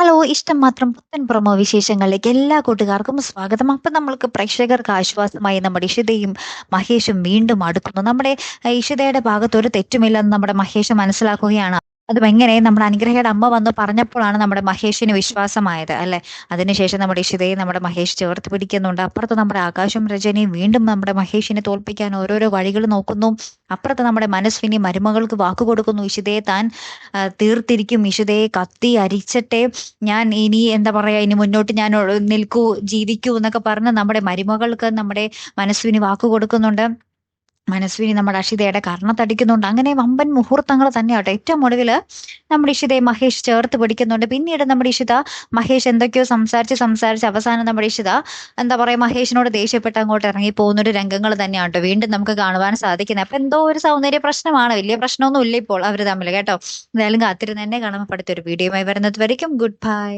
Hello! ഇഷ്ടം മാത്രം പുത്തൻ പ്രൊമോ വിശേഷങ്ങളിലേക്ക് എല്ലാ കൂട്ടുകാർക്കും സ്വാഗതം. അപ്പം നമ്മൾക്ക് പ്രേക്ഷകർക്ക് ആശ്വാസമായി നമ്മുടെ ഇഷിതയും മഹേഷും വീണ്ടും അടുക്കുന്നു. നമ്മുടെ ഇഷിതയുടെ ഭാഗത്ത് ഒരു തെറ്റുമില്ലെന്ന് നമ്മുടെ മഹേഷ് മനസ്സിലാക്കുകയാണ്. അതും എങ്ങനെ നമ്മുടെ അനുഗ്രഹയുടെ അമ്മ വന്ന് പറഞ്ഞപ്പോഴാണ് നമ്മുടെ മഹേഷിന് വിശ്വാസമായത് അല്ലെ. അതിനുശേഷം നമ്മുടെ ഇഷിതയെ നമ്മുടെ മഹേഷ് ചേർത്ത് പിടിക്കുന്നുണ്ട്. അപ്പുറത്ത് നമ്മുടെ ആകാശും രജനിയും വീണ്ടും നമ്മുടെ മഹേഷിനെ തോൽപ്പിക്കാൻ ഓരോരോ വഴികൾ നോക്കുന്നു. അപ്പുറത്ത് നമ്മുടെ മനസ്വിനി മരുമകൾക്ക് വാക്ക് കൊടുക്കുന്നു. ഇഷിതയെ താൻ തീർത്തിരിക്കും, ഇഷിതയെ കത്തി അരിച്ചട്ടെ, ഞാൻ ഇനി എന്താ പറയാ, ഇനി മുന്നോട്ട് ഞാൻ നിൽക്കൂ, ജീവിക്കൂ എന്നൊക്കെ പറഞ്ഞ് നമ്മുടെ മരുമകൾക്ക് നമ്മുടെ മനസ്വിനി വാക്ക് കൊടുക്കുന്നുണ്ട്. മനസ്വിനി നമ്മുടെ അഷിതയുടെ കർണത്തടിക്കുന്നുണ്ട്. അങ്ങനെ വമ്പൻ മുഹൂർത്തങ്ങൾ തന്നെയാട്ടോ. ഏറ്റവും ഒടുവിൽ നമ്മുടെ ഇഷിതയെ മഹേഷ് ചേർത്ത് പിടിക്കുന്നുണ്ട്. പിന്നീട് നമ്മുടെ ഇഷിത മഹേഷ് എന്തൊക്കെയോ സംസാരിച്ച് അവസാനം നമ്മുടെ ഇഷിത എന്താ പറയാ, മഹേഷിനോട് ദേഷ്യപ്പെട്ട് അങ്ങോട്ട് ഇറങ്ങി പോകുന്ന ഒരു രംഗങ്ങൾ തന്നെയാട്ടോ വീണ്ടും നമുക്ക് കാണുവാൻ സാധിക്കുന്നത്. അപ്പൊ എന്തോ ഒരു സൗന്ദര്യ പ്രശ്നമാണ്, വലിയ പ്രശ്നമൊന്നും ഇല്ല ഇപ്പോൾ അവർ തമ്മിൽ കേട്ടോ. എന്തായാലും കാത്തിരുന്ന് തന്നെ കാണുമ്പോൾ അടുത്തൊരു വീഡിയോയുമായി വരുന്നത് വരയ്ക്കും ഗുഡ് ബൈ.